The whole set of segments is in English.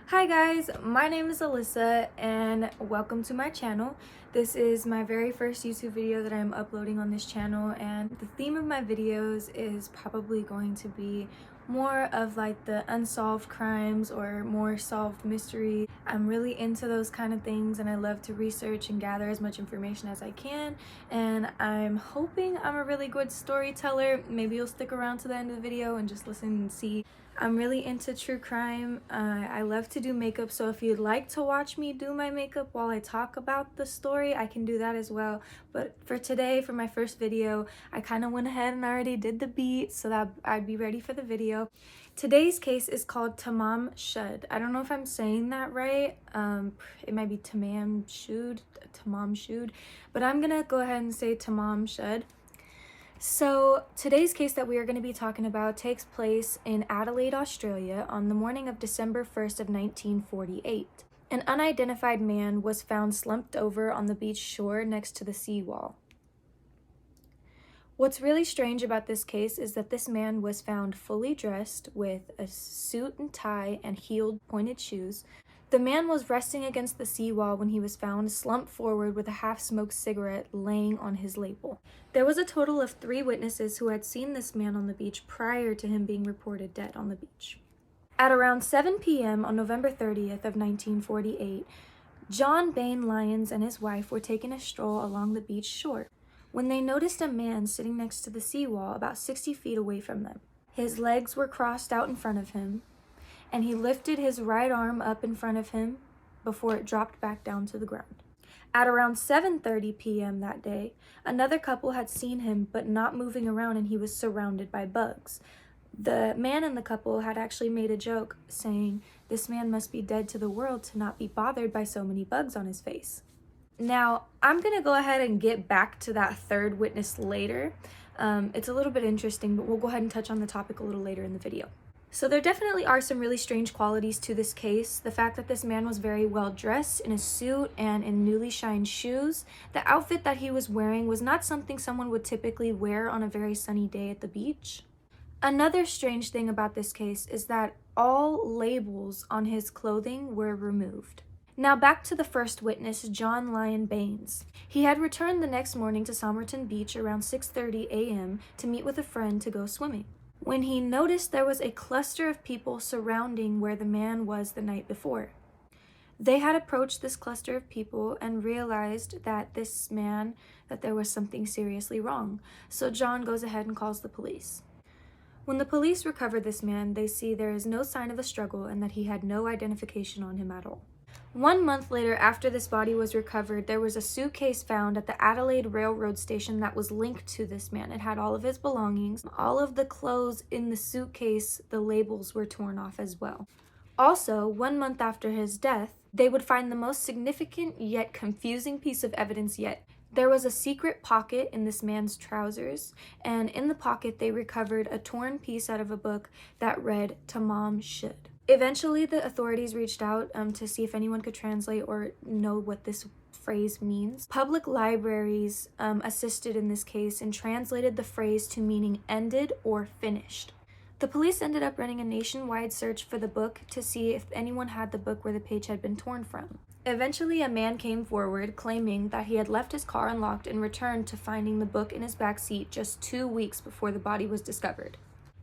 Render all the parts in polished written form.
Hi guys, my name is Alyssa and welcome to my channel. This is my very first YouTube video that I'm uploading on this channel, and the theme of my videos is probably going to be more of like the unsolved crimes or more solved mysteries. I'm really into those kind of things and I love to research and gather as much information as I can, and I'm hoping I'm a really good storyteller. Maybe you'll stick around to the end of the video and just listen and see. I'm really into true crime. I love to do makeup, so if you'd like to watch me do my makeup while I talk about the story, I can do that as well. But for today, for my first video, I kind of went ahead and already did the beat so that I'd be ready for the video. Today's case is called Tamam Shud. I don't know if I'm saying that right. It might be Tamam Shud, but I'm gonna go ahead and say Tamam Shud. So today's case that we are going to be talking about takes place in Adelaide, Australia on the morning of December 1st of 1948. An unidentified man was found slumped over on the beach shore next to the seawall. What's really strange about this case is that this man was found fully dressed with a suit and tie and heeled pointed shoes. The man was resting against the seawall when he was found, slumped forward with a half-smoked cigarette laying on his lapel. There was a total of 3 witnesses who had seen this man on the beach prior to him being reported dead on the beach. At around 7 p.m. on November 30th of 1948, John Bain Lyons and his wife were taking a stroll along the beach shore when they noticed a man sitting next to the seawall about 60 feet away from them. His legs were crossed out in front of him, and he lifted his right arm up in front of him before it dropped back down to the ground. At around 7:30 p.m. that day, another couple had seen him but not moving around, and he was surrounded by bugs. The man in the couple had actually made a joke saying, "This man must be dead to the world to not be bothered by so many bugs on his face." Now, I'm going to go ahead and get back to that third witness later. It's a little bit interesting, but we'll go ahead and touch on the topic a little later in the video. So there definitely are some really strange qualities to this case. The fact that this man was very well dressed in a suit and in newly shined shoes. The outfit that he was wearing was not something someone would typically wear on a very sunny day at the beach. Another strange thing about this case is that all labels on his clothing were removed. Now back to the first witness, John Lyon Baines. He had returned the next morning to Somerton Beach around 6:30 a.m. to meet with a friend to go swimming, when he noticed there was a cluster of people surrounding where the man was the night before. They had approached this cluster of people and realized that there was something seriously wrong. So John goes ahead and calls the police. When the police recover this man, they see there is no sign of a struggle and that he had no identification on him at all. 1 month later, after this body was recovered, there was a suitcase found at the Adelaide Railroad Station that was linked to this man. It had all of his belongings. All of the clothes in the suitcase, the labels were torn off as well. Also, 1 month after his death, they would find the most significant yet confusing piece of evidence yet. There was a secret pocket in this man's trousers, and in the pocket they recovered a torn piece out of a book that read Tamam Shud. Eventually, the authorities reached out to see if anyone could translate or know what this phrase means. Public libraries assisted in this case and translated the phrase to meaning ended or finished. The police ended up running a nationwide search for the book to see if anyone had the book where the page had been torn from. Eventually, a man came forward claiming that he had left his car unlocked and returned to finding the book in his back seat just 2 weeks before the body was discovered.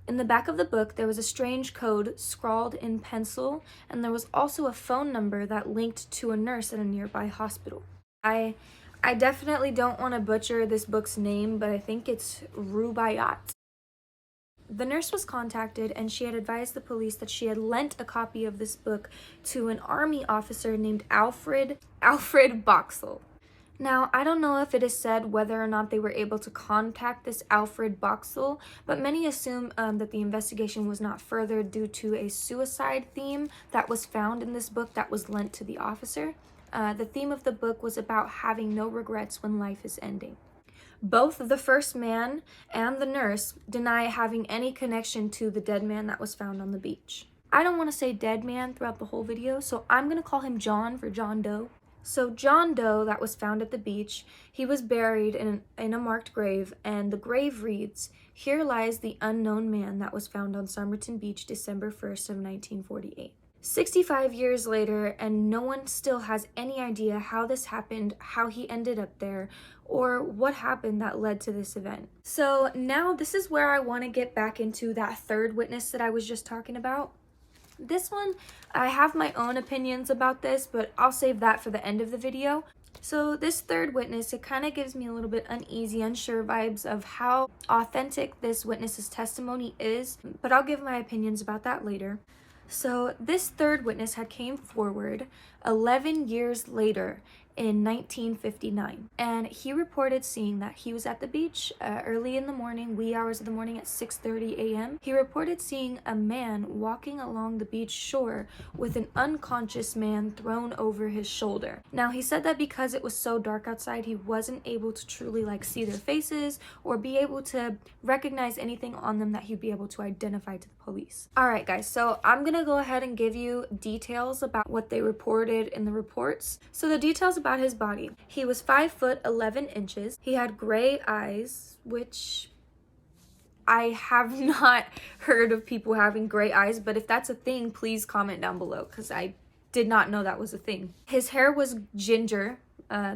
In the back of the book, there was a strange code scrawled in pencil, and there was also a phone number that linked to a nurse at a nearby hospital. I definitely don't want to butcher this book's name, but I think it's Rubaiyat. The nurse was contacted, and she had advised the police that she had lent a copy of this book to an army officer named Alfred Boxall. Now, I don't know if it is said whether or not they were able to contact this Alfred Boxall, but many assume that the investigation was not furthered due to a suicide theme that was found in this book that was lent to the officer. The theme of the book was about having no regrets when life is ending. Both the first man and the nurse deny having any connection to the dead man that was found on the beach. I don't want to say dead man throughout the whole video, so I'm going to call him John for John Doe. So John Doe, that was found at the beach, he was buried in a marked grave, and the grave reads, "Here lies the unknown man that was found on Somerton Beach December 1st of 1948. 65 years later, and no one still has any idea how this happened, how he ended up there, or what happened that led to this event. So now this is where I want to get back into that third witness that I was just talking about. This one, I have my own opinions about this, but I'll save that for the end of the video. So this third witness, it kind of gives me a little bit uneasy, unsure vibes of how authentic this witness's testimony is, but I'll give my opinions about that later. So this third witness had came forward 11 years later in 1959, and he reported seeing that he was at the beach early in the morning, wee hours of the morning at 6:30 a.m. He reported seeing a man walking along the beach shore with an unconscious man thrown over his shoulder. Now he said that because it was so dark outside, he wasn't able to truly see their faces or be able to recognize anything on them that he'd be able to identify to the police. Alright guys, so I'm gonna go ahead and give you details about what they reported in the reports. So the details about his body: he was 5 foot 11 inches. He had gray eyes, which I have not heard of people having gray eyes, but if that's a thing, please comment down below, because I did not know that was a thing. His hair was ginger.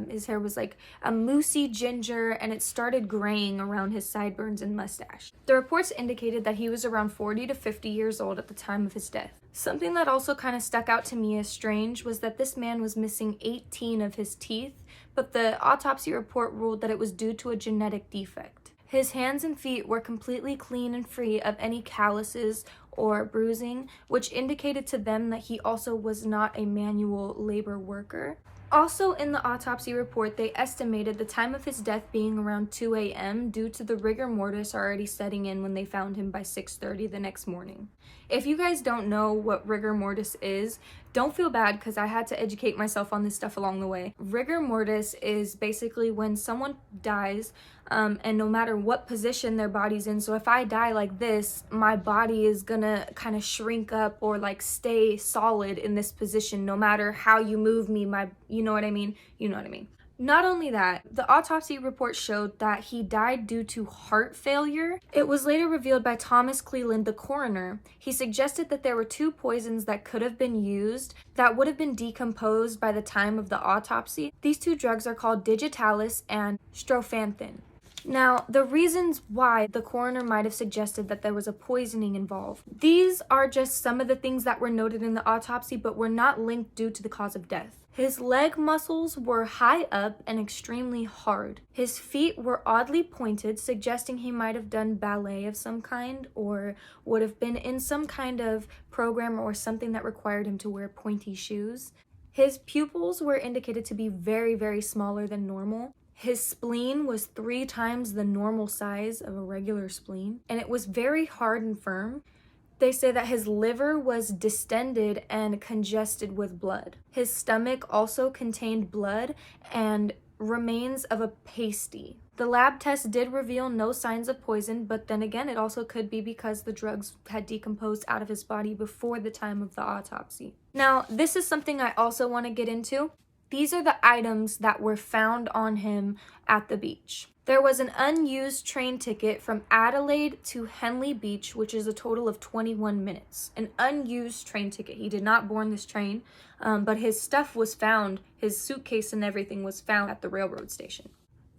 His hair was like a moussey ginger, and it started graying around his sideburns and mustache. The reports indicated that he was around 40 to 50 years old at the time of his death. Something that also kind of stuck out to me as strange was that this man was missing 18 of his teeth, but the autopsy report ruled that it was due to a genetic defect. His hands and feet were completely clean and free of any calluses or bruising, which indicated to them that he also was not a manual labor worker. Also in the autopsy report, they estimated the time of his death being around 2 a.m. due to the rigor mortis already setting in when they found him by 6:30 the next morning. If you guys don't know what rigor mortis is, don't feel bad, because I had to educate myself on this stuff along the way. Rigor mortis is basically when someone dies, and no matter what position their body's in, so if I die like this, my body is gonna kind of shrink up or stay solid in this position no matter how you move me, you know what I mean? You know what I mean. Not only that, the autopsy report showed that he died due to heart failure. It was later revealed by Thomas Cleland, the coroner. He suggested that there were 2 poisons that could have been used that would have been decomposed by the time of the autopsy. These 2 drugs are called digitalis and strophanthin. Now, the reasons why the coroner might have suggested that there was a poisoning involved. These are just some of the things that were noted in the autopsy, but were not linked due to the cause of death. His leg muscles were high up and extremely hard. His feet were oddly pointed, suggesting he might have done ballet of some kind or would have been in some kind of program or something that required him to wear pointy shoes. His pupils were indicated to be very, very smaller than normal. His spleen was 3 times the normal size of a regular spleen, and it was very hard and firm. They say that his liver was distended and congested with blood. His stomach also contained blood and remains of a pasty. The lab test did reveal no signs of poison, but then again, it also could be because the drugs had decomposed out of his body before the time of the autopsy. Now, this is something I also want to get into. These are the items that were found on him at the beach. There was an unused train ticket from Adelaide to Henley Beach, which is a total of 21 minutes. An unused train ticket. He did not board this train, but his stuff was found. His suitcase and everything was found at the railroad station.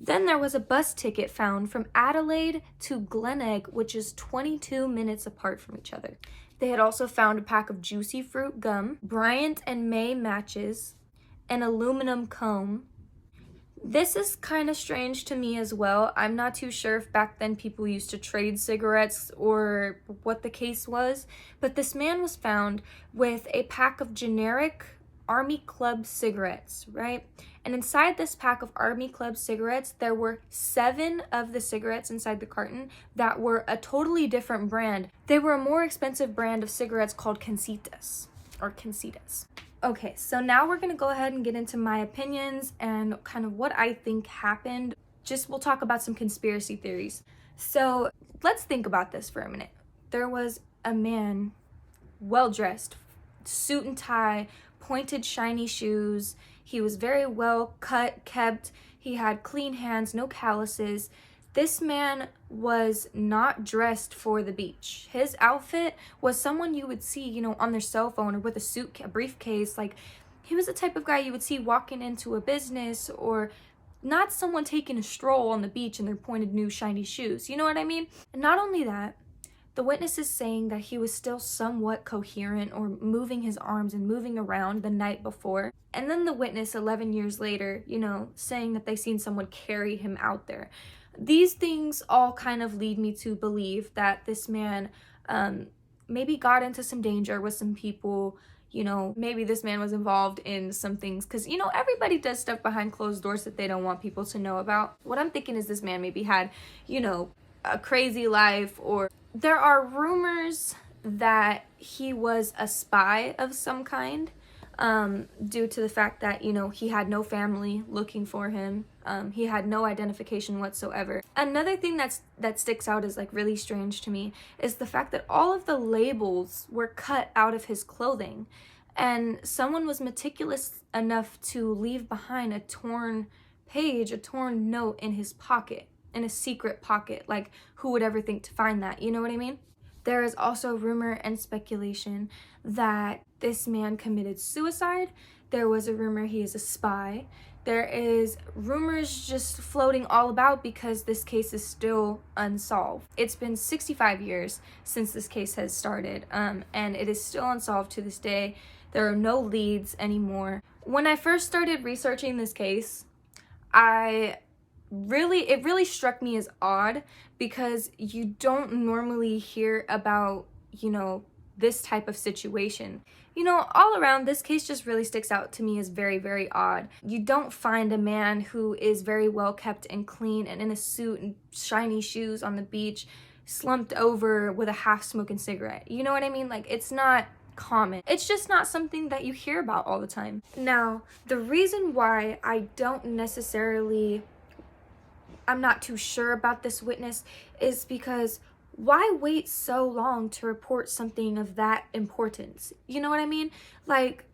Then there was a bus ticket found from Adelaide to Glenegg, which is 22 minutes apart from each other. They had also found a pack of juicy fruit gum, Bryant and May matches, an aluminum comb. This is kind of strange to me as well. I'm not too sure if back then people used to trade cigarettes or what the case was, but this man was found with a pack of generic Army Club cigarettes, right? And inside this pack of Army Club cigarettes, there were 7 of the cigarettes inside the carton that were a totally different brand. They were a more expensive brand of cigarettes called Consitas. Okay, so now we're going to go ahead and get into my opinions and kind of what I think happened. We'll talk about some conspiracy theories. So let's think about this for a minute. There was a man, well-dressed, suit and tie, pointed shiny shoes. He was very well cut, kept. He had clean hands, no calluses. This man was not dressed for the beach. His outfit was someone you would see, you know, on their cell phone or with a briefcase. Like, he was the type of guy you would see walking into a business, or not someone taking a stroll on the beach in their pointed new shiny shoes. You know what I mean? And not only that, the witness is saying that he was still somewhat coherent or moving his arms and moving around the night before. And then the witness 11 years later, you know, saying that they seen someone carry him out there. These things all kind of lead me to believe that this man maybe got into some danger with some people. You know, maybe this man was involved in some things, because, you know, everybody does stuff behind closed doors that they don't want people to know about. What I'm thinking is this man maybe had, you know, a crazy life, or there are rumors that he was a spy of some kind, due to the fact that, you know, he had no family looking for him. He had no identification whatsoever. Another thing that sticks out is like really strange to me is the fact that all of the labels were cut out of his clothing, and someone was meticulous enough to leave behind a torn page, a torn note in his pocket, in a secret pocket. Like, who would ever think to find that? You know what I mean? There is also rumor and speculation that this man committed suicide. There was a rumor he is a spy. There is rumors just floating all about because this case is still unsolved. It's been 65 years since this case has started, and it is still unsolved to this day. There are no leads anymore. When I first started researching this case, it really struck me as odd, because you don't normally hear about, you know, this type of situation. You know, all around, this case just really sticks out to me as very, very odd. You don't find a man who is very well kept and clean and in a suit and shiny shoes on the beach, slumped over with a half-smoking cigarette. You know what I mean? Like, it's not common. It's just not something that you hear about all the time. Now, the reason why I'm not too sure about this witness is because why wait so long to report something of that importance? You know what I mean? Like,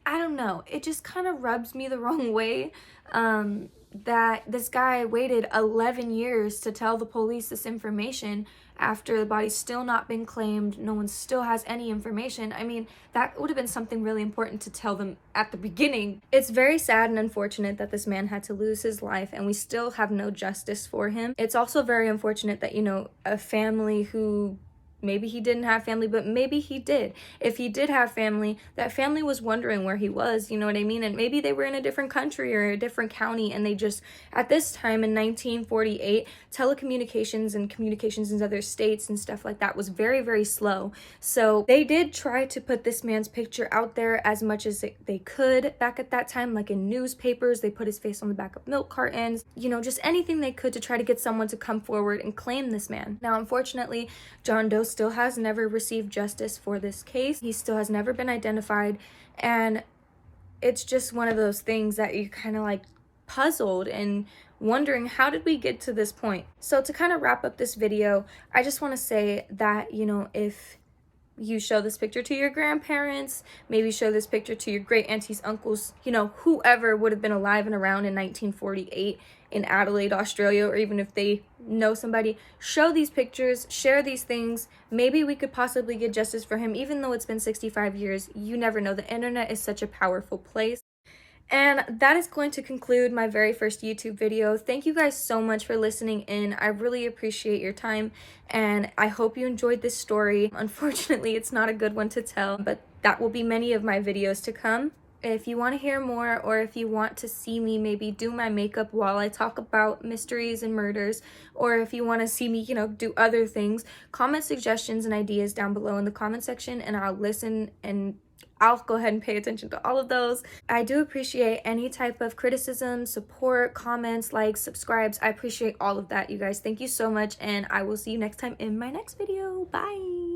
I don't know. It just kind of rubs me the wrong way that this guy waited 11 years to tell the police this information after the body's still not been claimed. No one still has any information. I mean, that would have been something really important to tell them at the beginning. It's very sad and unfortunate that this man had to lose his life and we still have no justice for him. It's also very unfortunate that, you know, a family who maybe he didn't have family, but maybe he did. If he did have family, that family was wondering where he was, you know what I mean? And maybe they were in a different country or a different county, and they just, at this time in 1948, telecommunications and communications in other states and stuff like that was very, very slow. So they did try to put this man's picture out there as much as they could back at that time, like in newspapers. They put his face on the back of milk cartons, you know, just anything they could to try to get someone to come forward and claim this man. Now, unfortunately, John Doe still has never received justice for this case. He still has never been identified, and it's just one of those things that you're kind of like puzzled and wondering, how did we get to this point? So to kind of wrap up this video, I just want to say that, you know, if you show this picture to your grandparents, maybe show this picture to your great aunties, uncles, you know, whoever would have been alive and around in 1948 in Adelaide, Australia, or even if they know somebody, show these pictures, share these things. Maybe we could possibly get justice for him, even though it's been 65 years. You never know. The internet is such a powerful place. And that is going to conclude my very first YouTube video. Thank you guys so much for listening in. I really appreciate your time, and I hope you enjoyed this story. Unfortunately, it's not a good one to tell, but that will be many of my videos to come. If you want to hear more, or if you want to see me maybe do my makeup while I talk about mysteries and murders, or if you want to see me, you know, do other things, comment suggestions and ideas down below in the comment section, and I'll listen and I'll go ahead and pay attention to all of those. I do appreciate any type of criticism, support, comments, likes, subscribes. I appreciate all of that, you guys. Thank you so much, and I will see you next time in my next video. Bye!